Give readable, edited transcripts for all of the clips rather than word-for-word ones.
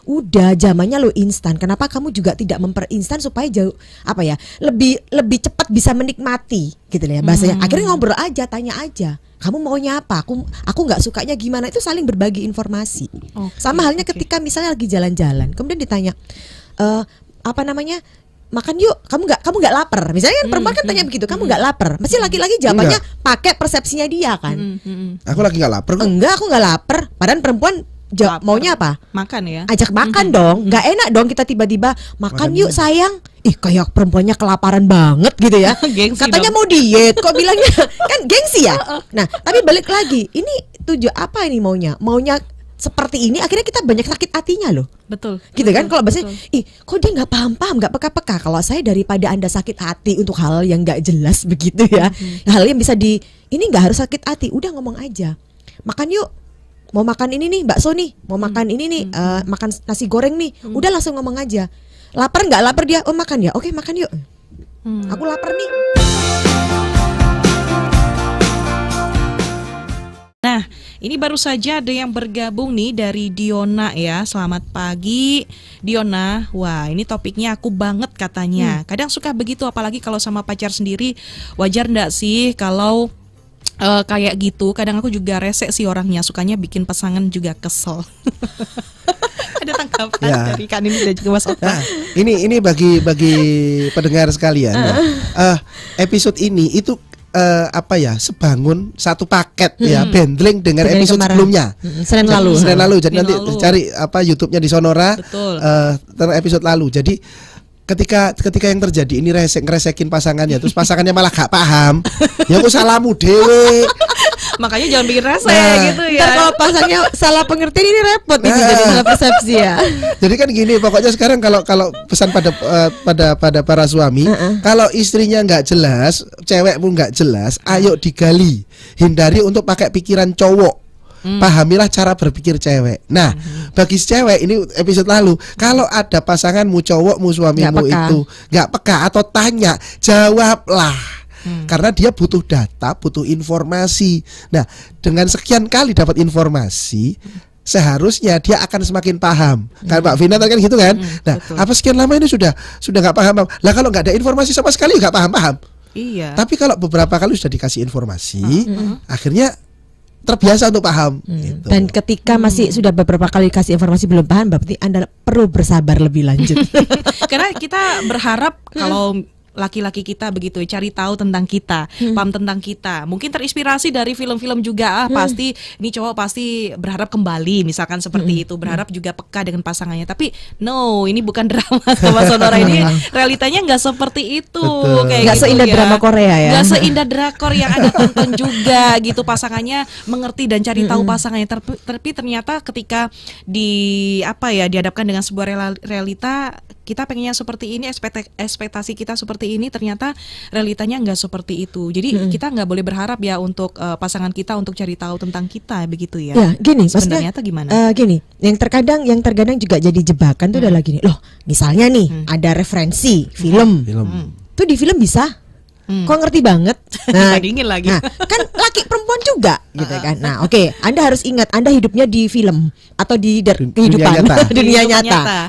Udah zamannya lo instan. Kenapa kamu juga tidak memperinstan supaya jauh lebih cepat bisa menikmati gitu ya bahasanya. Akhirnya ngobrol aja, tanya aja. Kamu maunya apa? Aku nggak sukanya gimana? Itu saling berbagi informasi. Sama halnya ketika misalnya lagi jalan-jalan, kemudian ditanya makan yuk, kamu nggak lapar, misalnya kan perempuan kan tanya begitu, kamu nggak lapar, mesti laki-laki jawabannya pakai persepsinya dia kan. Aku lagi nggak lapar. Enggak, aku nggak lapar. Padahal perempuan maunya apa? Makan ya. Ajak makan dong, nggak enak dong kita tiba-tiba makan yuk sayang. Kayak perempuannya kelaparan banget gitu ya. Katanya dong. Mau diet, kok bilangnya kan gengsi ya. Nah, tapi balik lagi, ini apa ini maunya seperti ini, akhirnya kita banyak sakit hatinya loh. Betul. Gitu kan kalau bahasanya, kok dia nggak paham, nggak peka-peka. Kalau saya daripada Anda sakit hati untuk hal yang nggak jelas begitu ya, hal yang bisa ini nggak harus sakit hati, udah ngomong aja. Makan yuk, mau makan ini nih bakso nih, mau makan ini nih, makan nasi goreng nih, udah langsung ngomong aja. Lapar nggak lapar dia, makan ya, oke makan yuk. Aku lapar nih. Nah, ini baru saja ada yang bergabung nih dari Diona ya. Selamat pagi Diona. Wah, ini topiknya aku banget katanya. Kadang suka begitu, apalagi kalau sama pacar sendiri. Wajar enggak sih kalau kayak gitu? Kadang aku juga rese sih orangnya, sukanya bikin pasangan juga kesel. Ada tanggapan dari Kak Nini dan juga Mas Okta. Nah, ini bagi pendengar sekalian. Episode ini itu sebangun satu paket ya, bundling dengan episode sebelumnya. Senin lalu. Jadi nanti cari YouTube-nya di Sonora. Tentang episode lalu. Jadi ketika yang terjadi ini ngeresekin pasangannya, terus pasangannya malah gak paham, ya aku salahmu dewe. Makanya jangan bikin rese gitu ya. Ntar kalau pasangannya salah pengertian ini repot ini jadi salah persepsi ya. Jadi kan gini, pokoknya sekarang kalau pesan pada para suami, kalau istrinya nggak jelas, cewek pun nggak jelas, ayo digali, hindari untuk pakai pikiran cowok. Pahamilah cara berpikir cewek. Nah, bagi cewek ini episode lalu, kalau ada pasanganmu cowokmu suamimu itu nggak peka atau tanya, jawablah. Karena dia butuh data, butuh informasi. Nah, dengan sekian kali dapat informasi, seharusnya dia akan semakin paham. Kan Mbak Vina kan gitu kan? Nah, betul. Apa sekian lama ini sudah nggak paham? Lah kalau nggak ada informasi sama sekali nggak paham. Iya. Tapi kalau beberapa kali sudah dikasih informasi, akhirnya terbiasa untuk paham. Gitu. Dan ketika masih sudah beberapa kali kasih informasi belum paham, berarti Anda perlu bersabar lebih lanjut. Karena kita berharap kalau laki-laki kita begitu cari tahu tentang kita, paham tentang kita. Mungkin terinspirasi dari film-film juga. Pasti ini cowok pasti berharap kembali, misalkan seperti itu, berharap juga peka dengan pasangannya. Tapi no, ini bukan drama sama Sonora, ini realitanya nggak seperti itu. Kayak nggak gitu seindah ya. Drama Korea ya. Nggak seindah drakor yang ada tonton juga gitu. Pasangannya mengerti dan cari tahu pasangannya. Tapi ternyata ketika dihadapkan dengan sebuah realita, kita pengennya seperti ini, ekspektasi kita seperti ini, ternyata realitanya nggak seperti itu. Jadi kita nggak boleh berharap ya untuk pasangan kita untuk cari tahu tentang kita, begitu ya. Ya, gini, sebenarnya gimana? Gini, yang terkadang juga jadi jebakan tuh adalah gini. Loh, misalnya nih ada referensi film. Tuh di film bisa. Kok ngerti banget? Nah, dingin lagi. Nah, kan laki perempuan juga gitu kan. Nah, oke, Anda harus ingat Anda hidupnya di film atau di kehidupan dunia nyata.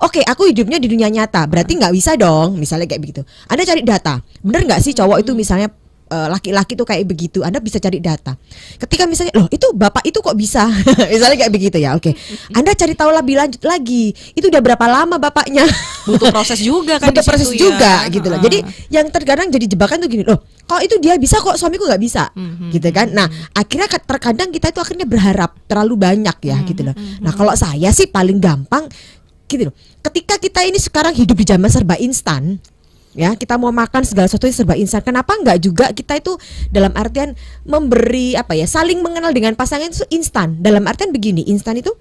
Oke, aku hidupnya di dunia nyata. Berarti nggak bisa dong, misalnya kayak begitu. Anda cari data. Bener nggak sih cowok itu misalnya laki-laki tuh kayak begitu, Anda bisa cari data. Ketika misalnya, loh itu bapak itu kok bisa, misalnya kayak begitu ya, oke. Anda cari tahu lebih lanjut lagi, itu udah berapa lama bapaknya? Butuh proses juga kan. Butuh proses juga, gitu loh. Jadi yang terkadang jadi jebakan tuh gini, loh, kalau itu dia bisa kok suamiku nggak bisa, gitu kan? Nah, akhirnya terkadang kita itu akhirnya berharap terlalu banyak ya, gitu loh. Nah, kalau saya sih paling gampang, gitu loh. Ketika kita ini sekarang hidup di zaman serba instan. Ya, kita mau makan segala sesuatu serba instan. Kenapa enggak juga kita itu dalam artian memberi saling mengenal dengan pasangan itu instan. Dalam artian begini, instan itu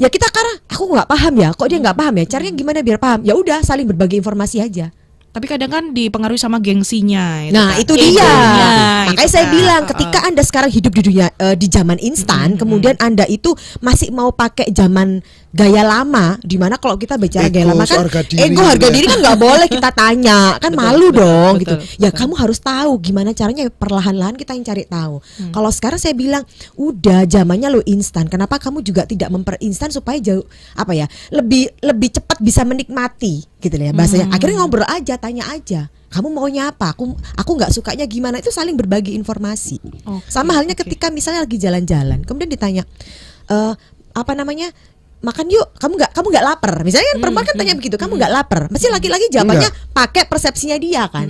ya kita karena aku nggak paham ya, kok dia nggak paham ya. Caranya gimana biar paham? Ya udah saling berbagi informasi aja. Tapi kadang kan dipengaruhi sama gengsinya. Nah, kan. itu dia. Egonya, Makanya itu saya kan. bilang ketika Anda sekarang hidup di dunia di zaman instan, kemudian Anda itu masih mau pakai zaman gaya lama, di mana kalau kita bicara gaya Ego, lama kan harga diri ego harga gitu ya. diri kan nggak boleh kita tanya, kan malu dong gitu. betul, Ya kamu harus tahu gimana caranya, perlahan-lahan kita yang cari tahu. Kalau sekarang saya bilang udah zamannya lo instan. Kenapa kamu juga tidak memperinstan supaya jauh lebih cepat bisa menikmati gitu ya bahasanya. Akhirnya ngobrol aja, tanya aja. Kamu maunya apa? Aku nggak sukanya gimana? Itu saling berbagi informasi. Oke, Sama halnya oke. ketika misalnya lagi jalan-jalan, kemudian ditanya apa namanya? Makan yuk, kamu nggak lapar. Misalnya kan perempuan kan tanya begitu, kamu nggak lapar. Pasti laki-laki jawabannya pakai persepsinya dia kan.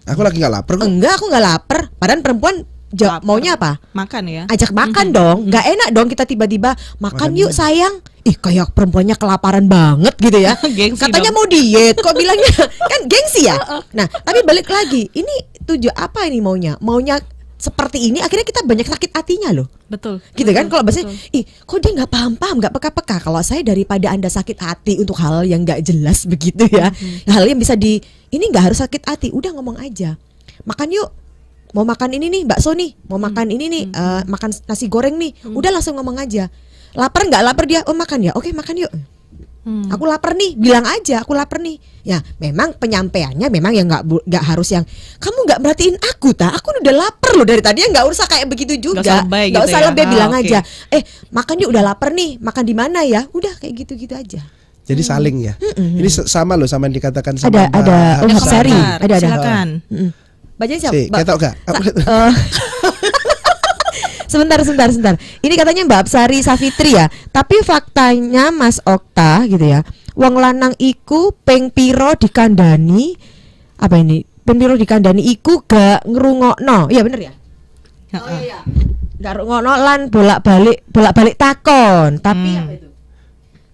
Aku lagi nggak lapar kok. Enggak, aku nggak lapar. Padahal perempuan Lapar. maunya apa? Makan ya. Ajak makan dong. Nggak enak dong kita tiba-tiba makan yuk sayang. Ih, kayak perempuannya kelaparan banget gitu ya. Gengsi Katanya dong. mau diet, kok bilangnya kan gengsi ya. Nah, tapi balik lagi, ini tujuh apa ini maunya? Maunya seperti ini, akhirnya kita banyak sakit hatinya loh. Betul. Gitu kan, kalau bahasanya, betul. ih kok dia nggak paham-paham, nggak peka-peka. Kalau saya daripada Anda sakit hati untuk hal yang nggak jelas begitu ya, hal yang bisa ini nggak harus sakit hati, udah ngomong aja. Makan yuk, mau makan ini nih bakso nih, mau makan ini nih, makan nasi goreng nih, udah langsung ngomong aja. Lapar nggak lapar dia, oh makan ya, oke makan yuk. Aku lapar nih, bilang aja aku lapar nih. Ya memang penyampaiannya memang yang nggak harus yang kamu nggak merhatiin aku aku udah lapar loh dari tadi, nggak usah kayak begitu juga. Nggak usah lebay Nggak gitu usah ya. lebay, bilang Oke. aja. Makan yuk, udah lapar nih, makan di mana ya? Udah kayak gitu-gitu aja. Jadi saling ya. Ini sama loh sama yang dikatakan sama Ada Mbak Om Hapsari. Hapsari. Ada. Silakan. Bacanya siapa? Si, ketok gak? Sebentar. Ini katanya Mbak Apsari Safitri ya. Tapi faktanya Mas Okta gitu ya. Wong lanang iku ping piro dikandani. Apa ini? Ping piro dikandani iku gak ngrungokno. Iya bener ya? Heeh. Gak ngrungokno lan bolak-balik takon. Tapi apa itu?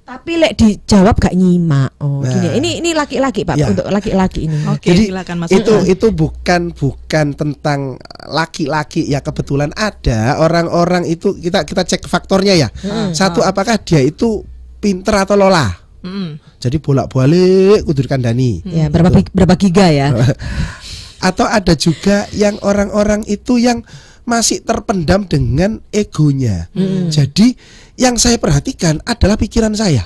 Tapi lek dijawab gak nyimak. Oh, Nah. gini. Ini laki-laki, Pak. Ya. Untuk laki-laki ini. Oke, Jadi silakan Mas. itu bukan tentang laki-laki ya, kebetulan ada orang-orang itu kita cek faktornya ya. Satu, apakah dia itu pinter atau lola. Jadi bolak-balik kudu dikandani. Ya, berapa giga ya? Atau ada juga yang orang-orang itu yang masih terpendam dengan egonya. Jadi yang saya perhatikan adalah pikiran saya.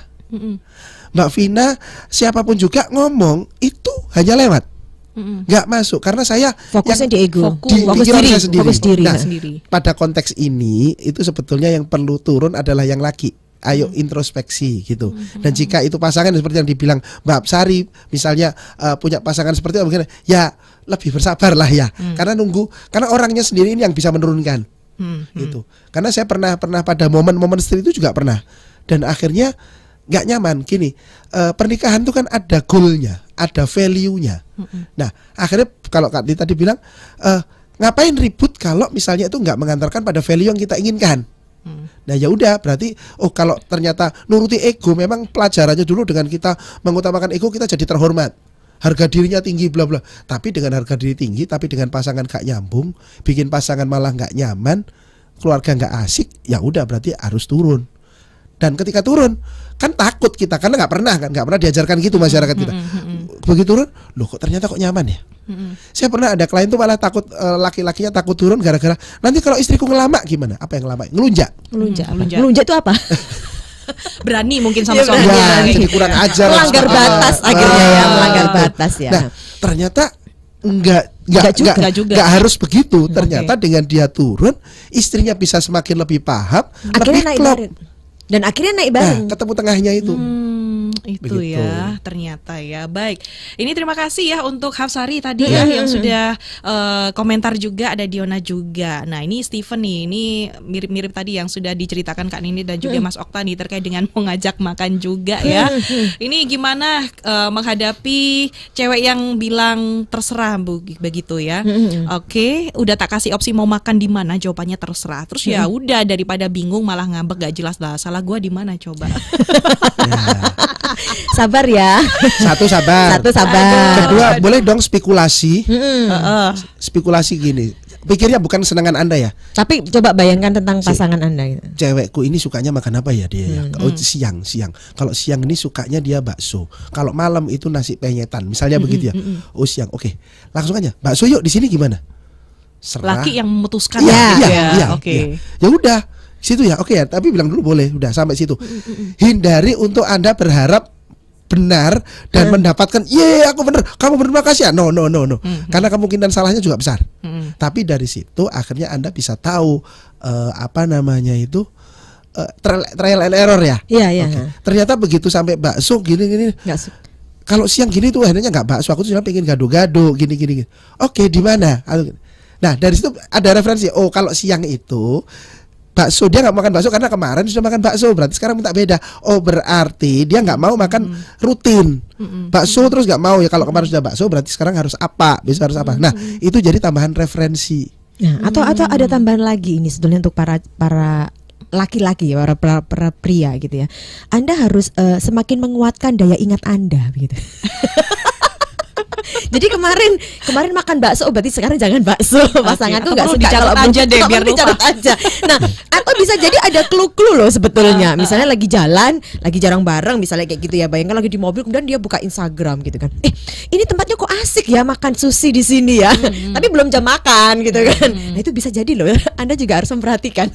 Mbak Vina, siapapun juga ngomong itu hanya lewat, nggak masuk karena saya Fokusnya yang di ego. di Fokus pikiran diri, saya sendiri. fokus diri. Nah, sendiri. pada konteks ini itu sebetulnya yang perlu turun adalah yang laki. Ayo introspeksi gitu. Dan jika itu pasangan seperti yang dibilang Mbak Apsari, misalnya punya pasangan seperti itu, mungkin ya lebih bersabar lah ya. Karena orangnya sendiri ini yang bisa menurunkan. Gitu. Karena saya pernah pada momen-momen seperti itu juga pernah. Dan akhirnya nggak nyaman. Gini, pernikahan itu kan ada goalnya, ada value-nya. Nah, akhirnya kalau Kak Di tadi bilang, ngapain ribut kalau misalnya itu nggak mengantarkan pada value yang kita inginkan. Nah ya udah, berarti kalau ternyata nuruti ego, memang pelajarannya dulu dengan kita mengutamakan ego kita jadi terhormat, harga dirinya tinggi bla bla. Tapi dengan harga diri tinggi tapi dengan pasangan gak nyambung, bikin pasangan malah gak nyaman, keluarga gak asik, ya udah berarti harus turun. Dan ketika turun kan takut kita karena nggak pernah diajarkan gitu masyarakat kita. Begitu turun, loh kok ternyata kok nyaman ya. Saya pernah ada klien tuh malah takut, laki-lakinya takut turun gara-gara nanti kalau istriku ngelama gimana? Apa yang ngelama? Ngelunjak. Ngelunjak itu apa? Berani mungkin sama Iya, suaminya. Ya, gitu. jadi kurang ajar. Melanggar batas akhirnya ya, melanggar batas ya. Nah, ternyata enggak juga. harus begitu. Ternyata dengan dia turun, istrinya bisa semakin lebih paham, Akhirnya lebih naik klop. bareng. Dan akhirnya naik Nah, bareng. ketemu tengahnya itu. Itu Begitu. ya ternyata ya. Baik, ini terima kasih ya untuk Hapsari tadi ya yang sudah komentar juga. Ada Diona juga. Nah ini Steven nih, ini mirip-mirip tadi yang sudah diceritakan Kak Nini dan juga Mas Okta nih terkait dengan mengajak makan juga ya. Ini gimana menghadapi cewek yang bilang terserah begitu ya. Oke, udah tak kasih opsi mau makan di mana, jawabannya terserah. Terus ya udah, daripada bingung malah ngambek gak jelas lah. Salah gua di mana coba. Sabar ya. Satu sabar. Kedua, Kedua, boleh dong spekulasi. Heeh. Spekulasi gini. pikirnya bukan senangan Anda ya. Tapi coba bayangkan tentang pasangan Anda gitu. Cewekku ini sukanya makan apa ya dia ya? Oh, siang. Kalau siang ini sukanya dia bakso. Kalau malam itu nasi penyetan. Misalnya begitu ya. Oh, siang. Oke. Langsung aja. Bakso yuk di sini gimana? Serah. Laki yang memutuskan. Iya. Oke. Ya udah. Situ ya. Oke ya, tapi bilang dulu boleh. Udah sampai situ. Hindari untuk Anda berharap benar dan mendapatkan aku benar, kamu berterima kasih ya. No. Karena kemungkinan salahnya juga besar. Tapi dari situ akhirnya Anda bisa tahu apa namanya itu trial and error ya. Iya. Oke. Ternyata begitu sampai bakso gini. Kalau siang gini tuh akhirnya nggak bakso, aku tuh cuma pengen gado-gado gini. Oke, di mana? Nah, dari situ ada referensi. Oh, kalau siang itu bakso, dia nggak makan bakso karena kemarin sudah makan bakso, berarti sekarang minta beda. Oh, berarti dia nggak mau makan rutin bakso terus nggak mau ya. Kalau kemarin sudah bakso berarti sekarang harus apa, besok harus apa. Nah, itu jadi tambahan referensi. Nah, atau ada tambahan lagi ini sebetulnya untuk para laki-laki ya, para pria gitu ya. Anda harus semakin menguatkan daya ingat Anda begitu. Jadi kemarin makan bakso, berarti sekarang jangan bakso. Pasanganku nggak suka kalau aja deh biar lupa. dicatat aja. Nah, atau bisa jadi ada clue-clue loh sebetulnya. Misalnya lagi jalan, lagi jarang bareng, misalnya kayak gitu ya. Bayangkan lagi di mobil, kemudian dia buka Instagram gitu kan. Ini tempatnya kok asik ya makan sushi di sini ya. Tapi belum jam makan gitu kan. Nah, itu bisa jadi loh. Anda juga harus memperhatikan.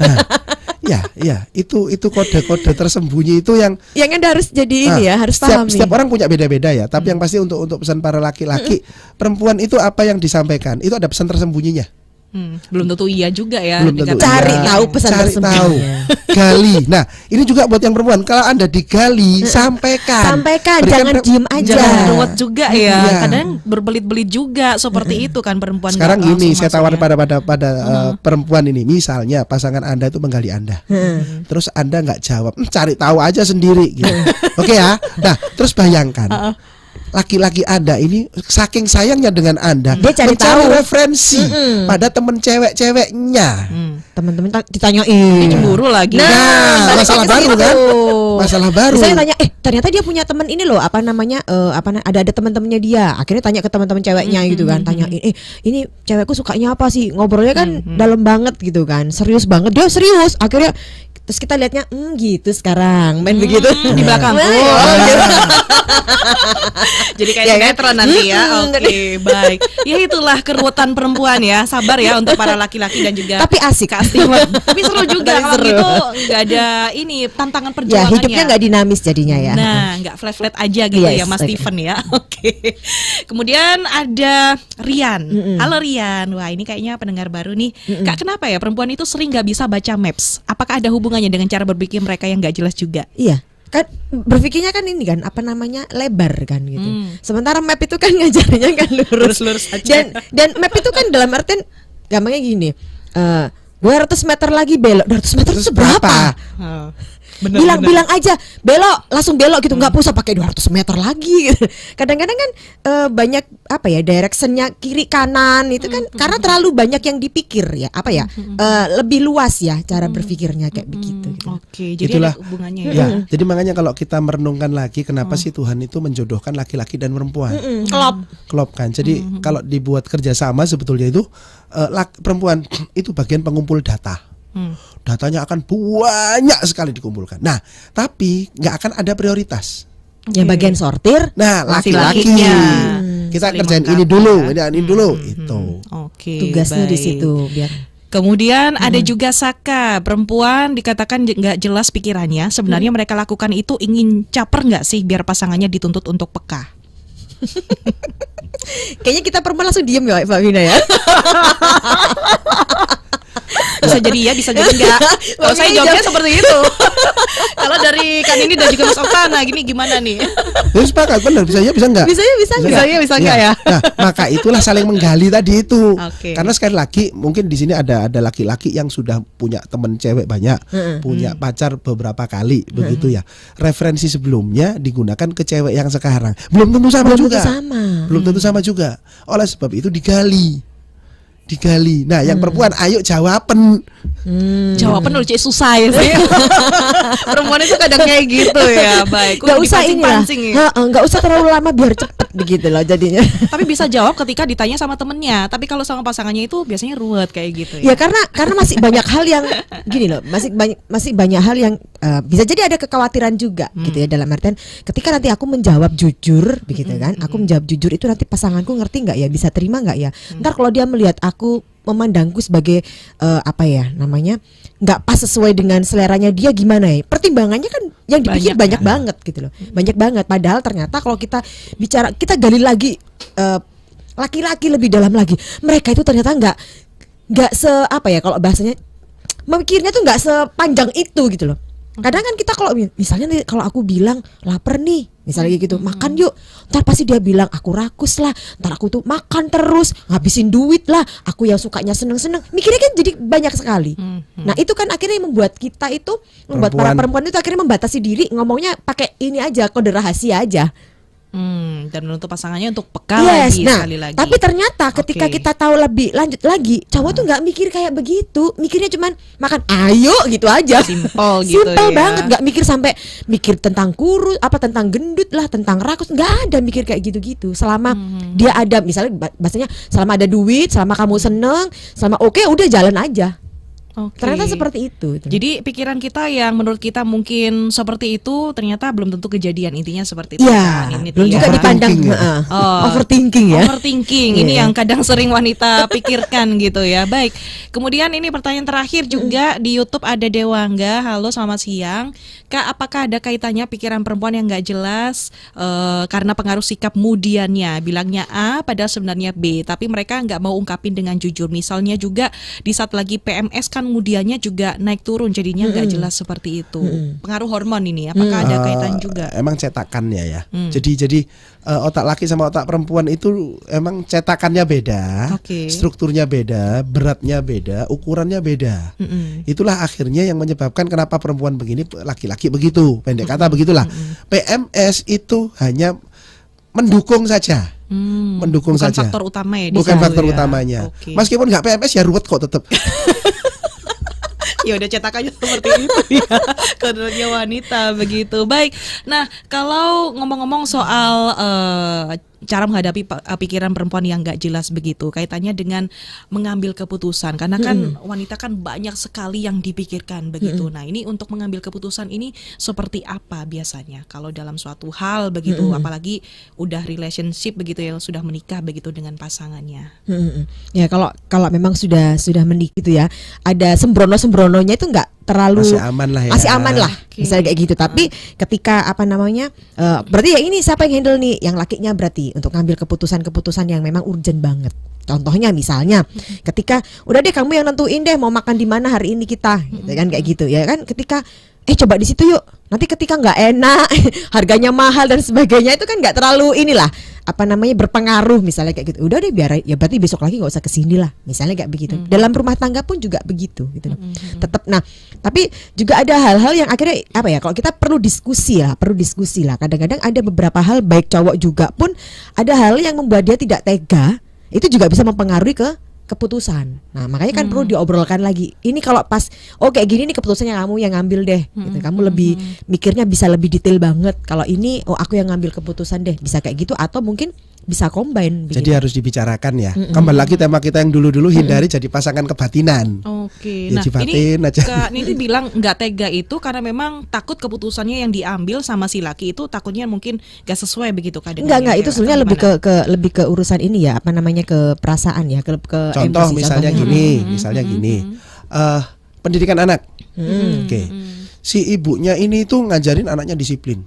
Ya, itu kode-kode tersembunyi itu yang Anda harus jadi ini ya, harus pahami. Setiap orang punya beda-beda ya, tapi yang pasti untuk pesan para laki-laki, perempuan itu apa yang disampaikan, itu ada pesan tersembunyinya. Belum tentu iya juga ya. Belum tentu Cari iya. tahu pesan Cari tersembunyi. tahu. Gali. Nah, ini juga buat yang perempuan. Kalau Anda digali, sampaikan. Jangan diem aja. Jangan ruwet juga ya. Iya. Kadang berbelit-belit juga seperti itu kan perempuan. Sekarang nggak gini, langsung saya tawarin masuk ya. pada perempuan ini. Misalnya pasangan Anda itu menggali Anda. Terus Anda nggak jawab, cari tahu aja sendiri gitu. Oke ya. Nah, terus bayangkan. Laki-laki Anda ini saking sayangnya dengan Anda, dia cari mencari tahu referensi pada temen cewek-ceweknya. Teman-teman ditanyain. Cemburu lagi. Nah, balik masalah ke baru situ. kan? Masalah baru. Saya tanya, ternyata dia punya teman ini loh, apa namanya? Ada teman-temannya dia. Akhirnya tanya ke teman-teman ceweknya gitu kan, tanyain, ini cewekku sukanya apa sih? Ngobrolnya kan dalam banget gitu kan, serius banget. Dia serius. Akhirnya terus kita lihatnya, gitu sekarang main begitu Di belakang. Jadi kayak sinetron nanti ya. Oke, baik. Ya itulah keruwetan perempuan ya. Sabar ya untuk para laki-laki dan juga tapi asik. Tapi seru juga kalau gitu, nggak ada ini tantangan Ya perjuangannya. hidupnya nggak dinamis jadinya ya. Nah, nggak flat-flat aja gitu Yes, ya Mas okay. Steven ya. Oke. Kemudian ada Rian. Halo Rian. Wah, ini kayaknya pendengar baru nih. Kak, kenapa ya perempuan itu sering nggak bisa baca maps? Apakah ada hubungannya dengan cara berpikir mereka yang nggak jelas juga? Iya. Kan berpikirnya kan ini kan apa namanya lebar kan gitu. Sementara map itu kan ngajarnya kan lurus. Lurus aja. Dan map itu kan dalam artian gampangnya gini. 200 meter lagi belok. 200 meter itu seberapa? Bilang aja belok, langsung belok gitu, nggak usah pakai 200 meter lagi. Kadang-kadang kan banyak apa ya, directionnya kiri kanan itu kan karena terlalu banyak yang dipikir ya, apa ya, lebih luas ya cara berpikirnya kayak begitu. Gitu. Oke, jadi Itulah. ada hubungannya ya. Ya, jadi makanya kalau kita merenungkan lagi kenapa sih Tuhan itu menjodohkan laki-laki dan perempuan. Klop kan. Jadi kalau dibuat kerjasama sebetulnya itu perempuan itu bagian pengumpul data. Datanya akan banyak sekali dikumpulkan. Nah, tapi nggak akan ada prioritas. Yang bagian sortir. Nah, laki-laki kita Saling kerjain melengkapi ini dulu, ya. ini dulu, itu. Oke. Tugasnya di baik. situ biar. Kemudian ada juga Saka, perempuan dikatakan nggak jelas pikirannya. Sebenarnya mereka lakukan itu ingin caper nggak sih biar pasangannya dituntut untuk peka? Kayaknya kita perempuan langsung diem ya Mbak Vina ya. Bisa jadi ya, bisa jadi enggak. Kalau saya jawabnya seperti itu. Kalau dari kan ini dan juga Mas Oktana gini gimana nih? Jadi sepakat benar, bisa ya bisa enggak? Bisa enggak ya? Nah, maka itulah saling menggali tadi itu. Oke. Karena sekali lagi mungkin di sini ada laki-laki yang sudah punya teman cewek banyak, punya pacar beberapa kali, begitu ya. Referensi sebelumnya digunakan ke cewek yang sekarang. Belum tentu sama juga. Belum tentu sama Oleh sebab itu digali. digali. Nah, yang perempuan ayo jawaban. Jawaban udah cek susah ya sih. Perempuan itu kadang kayak gitu ya. Baik, Nggak usah inilah, dipancing-pancing ya. nggak usah terlalu lama biar cepet begitu loh jadinya. Tapi bisa jawab ketika ditanya sama temennya. Tapi kalau sama pasangannya itu biasanya ruwet kayak gitu ya. Ya karena masih banyak hal yang gini loh, masih banyak hal yang bisa jadi ada kekhawatiran juga gitu ya, dalam artian ketika nanti aku menjawab jujur begitu kan, aku menjawab jujur itu nanti pasanganku ngerti nggak ya, bisa terima nggak ya. Ntar kalau dia melihat aku memandangku sebagai apa ya namanya, nggak pas sesuai dengan seleranya dia, gimana ya, pertimbangannya kan yang dipikir banyak banget gitu loh, banyak banget. Padahal ternyata kalau kita bicara, kita gali lagi laki-laki lebih dalam lagi, mereka itu ternyata nggak se apa ya, kalau bahasanya memikirnya tuh nggak sepanjang itu gitu loh. Kadang kan kita kalau misalnya nih, kalau aku bilang lapar nih misalnya gitu, makan yuk, ntar pasti dia bilang aku rakus lah, ntar aku tuh makan terus ngabisin duit lah, aku yang sukanya seneng-seneng, mikirnya kan jadi banyak sekali. Nah itu kan akhirnya membuat kita itu, membuat para perempuan itu akhirnya membatasi diri, ngomongnya pakai ini aja, kode rahasia aja. Dan menuntut pasangannya untuk peka lagi, nah, sekali lagi. tapi ternyata ketika kita tahu lebih lanjut lagi, cowok tuh nggak mikir kayak begitu, mikirnya cuman makan ayo gitu aja, Simple gitu simple ya. banget, nggak mikir sampai mikir tentang kurus, apa tentang gendut lah, tentang rakus, nggak ada mikir kayak gitu-gitu. Selama dia ada, misalnya bahasanya selama ada duit, selama kamu seneng, selama oke, udah jalan aja. Oke. Ternyata seperti itu. Jadi pikiran kita yang menurut kita mungkin seperti itu, ternyata belum tentu kejadian, intinya seperti itu ya, kan. Ini belum dia. juga dipandang overthinking ya. Overthinking ini yang kadang sering wanita pikirkan gitu ya. Baik. Kemudian ini pertanyaan terakhir juga di YouTube ada Dewangga. Halo, selamat siang. Kak, apakah ada kaitannya pikiran perempuan yang nggak jelas karena pengaruh sikap kemudiannya? Bilangnya A padahal sebenarnya B, tapi mereka nggak mau ungkapin dengan jujur. Misalnya juga di saat lagi PMS kan kemudiannya juga naik turun, jadinya nggak jelas seperti itu. Pengaruh hormon ini, apakah ada kaitan juga? Emang cetakannya ya. Jadi otak laki sama otak perempuan itu emang cetakannya beda, strukturnya beda, beratnya beda, ukurannya beda. Itulah akhirnya yang menyebabkan kenapa perempuan begini, laki-laki begitu. Pendek kata begitulah. PMS itu hanya mendukung saja. Mendukung Bukan saja. faktor utama ya. Bukan faktor utamanya. Meskipun nggak PMS ya ruwet kok tetap. Ya udah cetakannya seperti itu ya, kodratnya wanita begitu. Baik. Nah, kalau ngomong-ngomong soal cara menghadapi pikiran perempuan yang nggak jelas begitu, kaitannya dengan mengambil keputusan, karena kan wanita kan banyak sekali yang dipikirkan begitu. Nah, ini untuk mengambil keputusan ini seperti apa biasanya kalau dalam suatu hal begitu, apalagi udah relationship begitu ya, sudah menikah begitu dengan pasangannya. Ya kalau memang sudah menikah gitu ya, ada sembrono-sembrononya itu nggak terlalu masih aman lah ya. Masih aman lah, misalnya kayak gitu. Tapi ketika apa namanya, berarti ya ini siapa yang handle nih? Yang lakinya berarti untuk ngambil keputusan-keputusan yang memang urgent banget. Contohnya misalnya ketika udah deh kamu yang nentuin deh mau makan di mana hari ini kita, gitu kan, kayak gitu ya kan. Ketika coba di situ yuk. Nanti ketika nggak enak, harganya mahal dan sebagainya, itu kan nggak terlalu inilah apa namanya berpengaruh, misalnya kayak gitu. Udah deh biar ya, berarti besok lagi nggak usah kesini lah, misalnya kayak begitu. Dalam rumah tangga pun juga begitu gitu loh. Tetap. Nah, tapi juga ada hal-hal yang akhirnya apa ya? Kalau kita perlu diskusi lah. Kadang-kadang ada beberapa hal, baik cowok juga pun ada hal yang membuat dia tidak tega. Itu juga bisa mempengaruhi ke keputusan. Nah, makanya kan perlu diobrolkan lagi. Ini kalau pas kayak gini nih keputusannya kamu yang ngambil deh. Gitu. Kamu lebih mikirnya bisa lebih detail banget. Kalau ini aku yang ngambil keputusan deh. Bisa kayak gitu, atau mungkin bisa combine. Jadi harus dibicarakan ya. Kembali lagi tema kita yang dulu-dulu, hindari jadi pasangan kebatinan. Oke. Ya, Nah, ini aja. Kak Nini bilang nggak tega itu karena memang takut keputusannya yang diambil sama si laki itu takutnya mungkin nggak sesuai begitu Kak. Enggak, itu sebenarnya lebih ke urusan ini ya, apa namanya, ke perasaan ya, ke contoh emosi, misalnya contohnya. gini. Pendidikan anak. Oke. Si ibunya ini tuh ngajarin anaknya disiplin.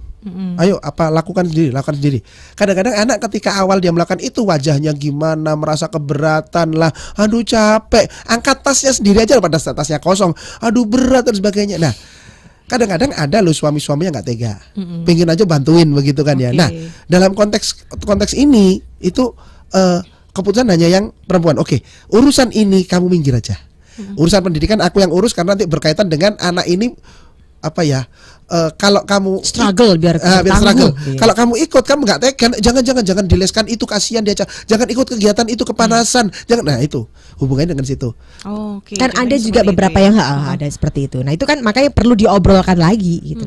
Ayo lakukan sendiri. Kadang-kadang anak ketika awal dia melakukan itu wajahnya gimana, merasa keberatan lah, aduh capek, angkat tasnya sendiri aja pada tasnya kosong, aduh berat dan sebagainya. Nah, kadang-kadang ada loh suami-suami yang nggak tega, pengen aja bantuin begitu kan ya. Nah, dalam konteks ini itu keputusan hanya yang perempuan. Oke, urusan ini kamu minggir aja. Urusan pendidikan aku yang urus karena nanti berkaitan dengan anak ini kalau kamu Struggle biar biar bertangguh. struggle. Iya. Kalau kamu ikut, kamu nggak tega, jangan dileskan itu, kasihan dia. Jangan ikut kegiatan itu, kepanasan. Jangan. Nah itu hubungannya dengan situ. Oke. Kan jadi ada juga seperti beberapa itu ya. yang ada seperti itu. Nah itu kan makanya perlu diobrolkan lagi gitu.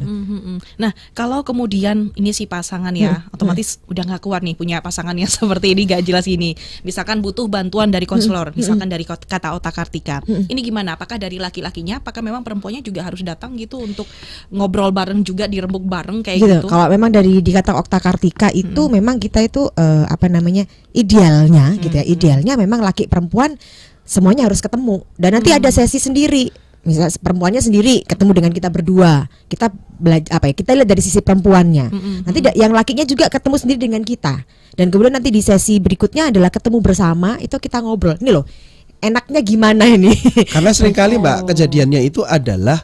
Nah, kalau kemudian ini si pasangan ya, otomatis udah nggak kuat nih punya pasangan yang seperti ini gak jelas ini. Misalkan butuh bantuan dari konselor, misalkan dari kata otak kartika. Ini gimana? Apakah dari laki-lakinya? Apakah memang perempuannya juga harus datang gitu untuk ngobrol bareng juga, dirembuk bareng kayak gitu? Kalau memang dari di kata Okta Kartika itu memang kita itu idealnya gitu ya. Idealnya memang laki perempuan semuanya harus ketemu dan nanti ada sesi sendiri. Misalnya perempuannya sendiri ketemu dengan kita berdua, kita belajar kita lihat dari sisi perempuannya. Nanti yang lakinya juga ketemu sendiri dengan kita. Dan kemudian nanti di sesi berikutnya adalah ketemu bersama, itu kita ngobrol. Ini loh, enaknya gimana ini? Karena seringkali Mbak kejadiannya itu adalah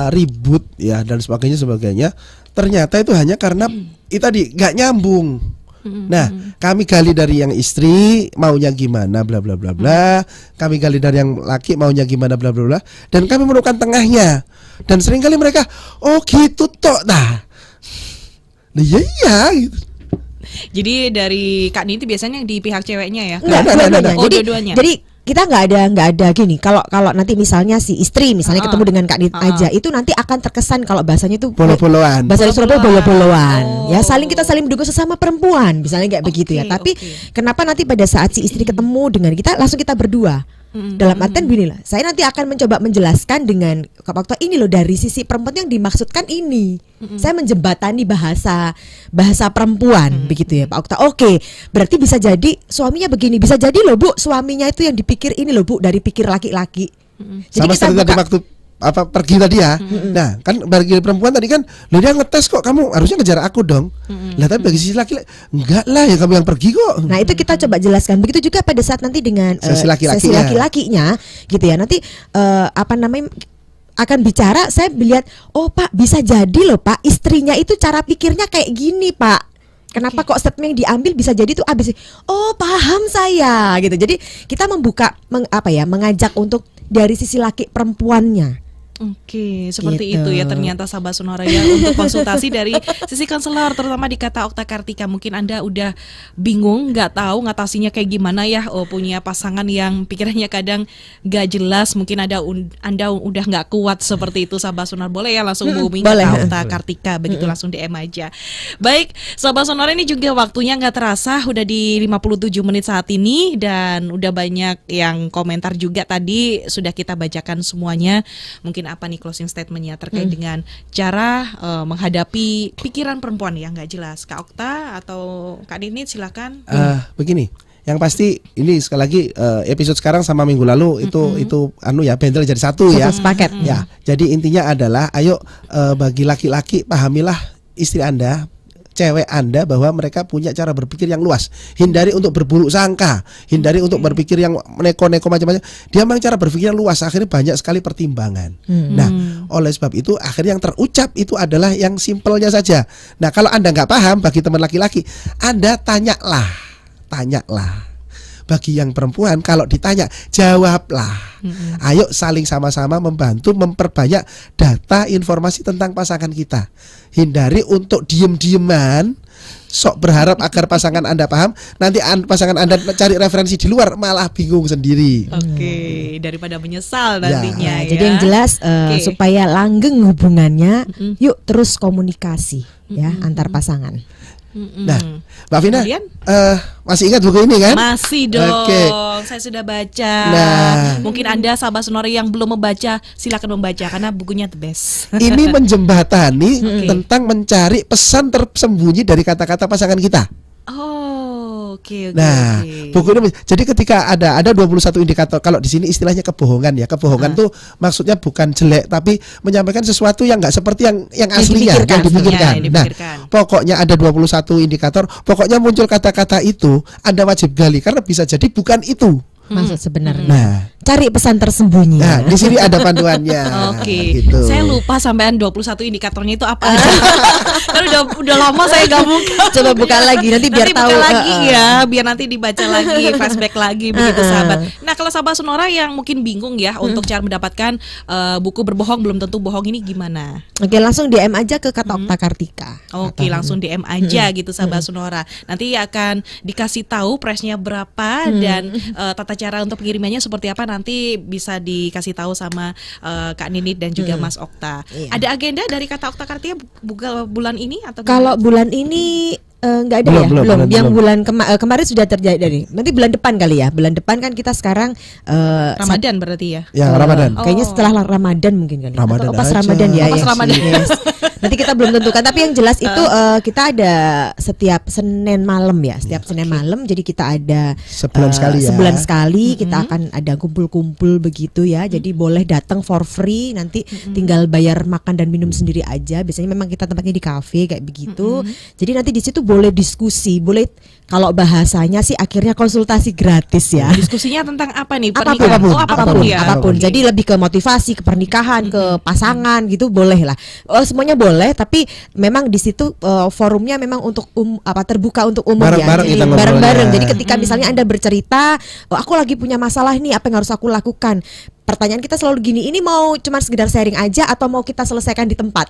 ribut ya dan sebagainya. Ternyata itu hanya karena itu tadi nggak nyambung. Nah, kami gali dari yang istri maunya gimana bla bla bla bla. Kami gali dari yang laki maunya gimana bla bla bla. Dan kami menemukan tengahnya. Dan seringkali mereka, oh gitu toh. Nah iya gitu. Jadi dari Kak Niti biasanya di pihak ceweknya ya? Enggak, Enggak. Oh, dua-duanya. Jadi kita nggak ada gini. Kalau nanti misalnya si istri misalnya ketemu dengan Kak Nit aja, itu nanti akan terkesan kalau bahasanya itu Bolo-boloan. bahasa Surabaya bolo-boloan. Oh. Ya kita saling mendukung sesama perempuan, misalnya kayak begitu ya. Tapi kenapa nanti pada saat si istri ketemu dengan kita langsung kita berdua? Dalam artian gini lah, saya nanti akan mencoba menjelaskan dengan waktu ini loh dari sisi perempuan yang dimaksudkan ini. Saya menjembatani bahasa perempuan begitu ya Pak Okta. Oke, berarti bisa jadi suaminya begini, bisa jadi loh Bu, suaminya itu yang dipikir ini loh Bu dari pikir laki-laki. Jadi Sama kita seperti tadi waktu pergi tadi ya. Nah, kan bagi perempuan tadi kan dia ngetes kok, kamu harusnya ngejar aku dong. Lah tapi bagi sisi laki enggak lah ya, kamu yang pergi kok. Nah itu kita coba jelaskan. Begitu juga pada saat nanti dengan Sesi sesi laki-lakinya. laki-lakinya gitu ya. Nanti akan bicara, saya melihat, oh Pak bisa jadi loh Pak, istrinya itu cara pikirnya kayak gini Pak. Kenapa kok statement yang diambil bisa jadi tuh abis? Oh paham saya gitu. Jadi kita mengajak untuk dari sisi laki perempuannya. Oke, seperti Gitu. itu ya ternyata Sahabat Sonora ya untuk konsultasi dari sisi konselor terutama di kata Okta Kartika. Mungkin Anda udah bingung, nggak tahu ngatasinya kayak gimana ya. Oh, punya pasangan yang pikirannya kadang nggak jelas. Mungkin Anda udah nggak kuat seperti itu Sahabat Sonora. Boleh ya langsung hubungi boleh. kata Okta Kartika begitu langsung DM aja. Baik, Sahabat Sonora, ini juga waktunya nggak terasa udah di 57 menit saat ini dan udah banyak yang komentar juga tadi sudah kita bacakan semuanya. Mungkin apa nih closing statementnya terkait dengan cara menghadapi pikiran perempuan yang nggak jelas? Kak Okta atau Kak Ninit silakan. Begini, yang pasti ini sekali lagi episode sekarang sama minggu lalu itu bendel jadi satu ya. Sepaket. Ya, jadi intinya adalah ayo bagi laki-laki pahamilah istri Anda, cewek Anda bahwa mereka punya cara berpikir yang luas. Hindari untuk berburuk sangka, hindari untuk berpikir yang neko-neko macam-macam. Dia memang cara berpikir yang luas, akhirnya banyak sekali pertimbangan. Nah, oleh sebab itu akhirnya yang terucap itu adalah yang simpelnya saja. Nah, kalau Anda nggak paham, bagi teman laki-laki, Anda tanyalah. Bagi yang perempuan, kalau ditanya, jawablah. Ayo saling sama-sama membantu memperbanyak data informasi tentang pasangan kita. Hindari untuk diem-dieman, sok berharap agar pasangan Anda paham. Nanti pasangan Anda cari referensi di luar malah bingung sendiri. Oke, daripada menyesal nantinya ya. Jadi yang jelas supaya langgeng hubungannya, yuk terus komunikasi ya antar pasangan. Nah, Mbak Vina, Kemudian? masih ingat buku ini kan? Masih dong, Oke. saya sudah baca. Nah. Mungkin Anda Sahabat Sonora yang belum membaca, silakan membaca karena bukunya the best. Ini menjembatani tentang mencari pesan tersembunyi dari kata-kata pasangan kita. Oh, oke. Nah, buku ini jadi ketika ada 21 indikator, kalau di sini istilahnya kebohongan ya. Kebohongan tuh maksudnya bukan jelek tapi menyampaikan sesuatu yang enggak seperti yang aslinya, yang dipikirkan. Yang Nah, dipikirkan. pokoknya ada 21 indikator, pokoknya muncul kata-kata itu Anda wajib gali karena bisa jadi bukan itu. maksud sebenarnya. Nah, Cari pesan tersembunyi. nah di sini ada panduannya. Oke, Gitu. saya lupa sampean 21 indikatornya itu apa aja. Karena udah lama saya gak buka. Coba buka lagi nanti biar Nanti tahu. buka lagi ya, biar nanti dibaca lagi, flashback lagi begitu sahabat. Nah kalau sahabat Sonora yang mungkin bingung ya untuk cara mendapatkan buku berbohong belum tentu bohong ini gimana? Oke, langsung DM aja ke Kata Okta Kartika. Oke, langsung DM aja gitu sahabat Sonora. Nanti akan dikasih tahu price-nya berapa dan tata cara untuk pengirimannya seperti apa nanti bisa dikasih tahu sama Kak Ninit dan juga Mas Okta. Iya. Ada agenda dari Kata Okta Kartika bulan ini atau Kalau bulan ini nggak ada Belum, ya, belum. Yang bulan kemarin sudah terjadi. Nanti bulan depan kali ya. Bulan depan kan kita sekarang Ramadan berarti ya? Ya, Ramadan. Kayaknya setelah Ramadan mungkin kali. Ramadan Atau pas aja. Ramadan ya. Oh, pas ya. Ramadan. Yes. Nanti kita belum tentukan. Tapi yang jelas itu kita ada setiap Senin malam ya. Setiap Senin malam. Jadi kita ada Sebulan sekali ya. Sebulan sekali kita akan ada kumpul-kumpul begitu ya. Jadi boleh datang for free. Nanti tinggal bayar makan dan minum sendiri aja. Biasanya memang kita tempatnya di kafe kayak begitu. Jadi nanti di situ boleh diskusi, boleh kalau bahasanya sih akhirnya konsultasi gratis ya. Diskusinya tentang apa nih? Apapun, Pernikahan. apapun, Oh, apapun ya. apapun. Oke. Jadi lebih ke motivasi, ke pernikahan, ke pasangan gitu boleh lah. Semuanya boleh, tapi memang di situ forumnya memang untuk terbuka untuk umum Bareng-bareng ya. kita Jadi ngobrolnya. bareng-bareng. Jadi ketika misalnya Anda bercerita, oh, aku lagi punya masalah nih, apa yang harus aku lakukan? Pertanyaan kita selalu gini, ini mau cuma sekedar sharing aja atau mau kita selesaikan di tempat?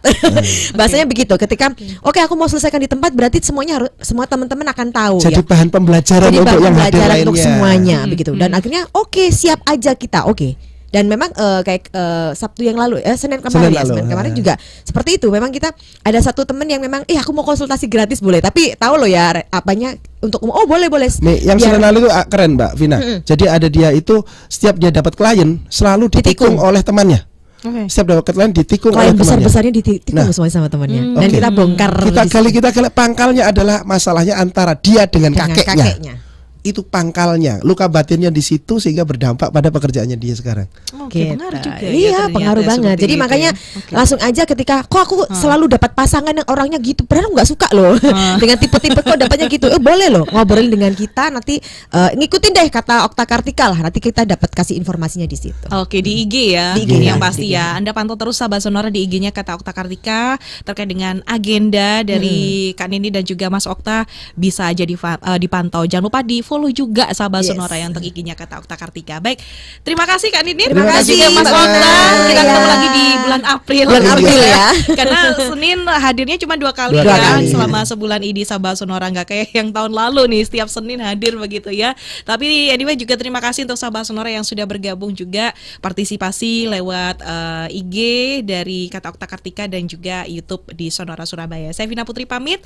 Bahasanya begitu. Ketika oke aku mau selesaikan di tempat, berarti semua teman-teman akan tahu Jadi ya. bahan pembelajaran Jadi untuk bahan yang hadir pembelajaran lainnya. untuk semuanya begitu. Dan akhirnya oke, siap aja kita. Oke. Dan memang kayak Sabtu yang lalu Senin kemarin Senin ya, lalu, Senin kemarin ha. juga seperti itu. Memang kita ada satu temen yang memang aku mau konsultasi gratis boleh, tapi tahu loh ya apanya untuk oh boleh Nih, yang Biar- Senin lalu itu keren Mbak Vina. Jadi ada dia itu setiap dia dapat klien selalu ditikung oleh temannya. Oke. Setiap dapat klien ditikung klien oleh temannya. besar-besarnya ditikung Nah. semuanya sama temannya. Dan Oke. kita bongkar Kita di gali situ. kita gali pangkalnya adalah masalahnya antara dia dengan, Dengan kakeknya. Itu pangkalnya, luka batinnya di situ sehingga berdampak pada pekerjaannya dia sekarang. Oke, Gitu. pengaruh juga ya Iya, ternyata pengaruh banget. seperti Jadi itu makanya ya. Oke. langsung aja ketika kok aku selalu dapat pasangan yang orangnya gitu, padahal aku nggak suka loh dengan tipe-tipe kok dapatnya gitu. Boleh loh ngobrolin dengan kita nanti ngikutin deh Kata Okta Kartika lah. Nanti kita dapat kasih informasinya di situ. Oke, di IG ya, Di IG ini ya, yang di pasti IG. ya. Anda pantau terus sahabat Sonora di IG-nya Kata Okta Kartika terkait dengan agenda dari Kak Nini dan juga Mas Okta bisa aja dipantau. Jangan lupa di follow juga sahabat Yes. Sonora yang untuk IG-nya Kata Okta Kartika. Baik, terima kasih Kak Nini, Terima kasih, juga Mas Mbak. Okta. Kita ketemu Ya. lagi di bulan April. Bulan April ya. Karena Senin hadirnya cuma 2 kali Dua ya kali. selama sebulan ini sahabat Sonora, nggak kayak yang tahun lalu nih setiap Senin hadir begitu ya. Tapi anyway juga terima kasih untuk sahabat Sonora yang sudah bergabung juga partisipasi lewat IG dari Kata Okta Kartika dan juga YouTube di Sonora Surabaya. Saya Vina Putri pamit.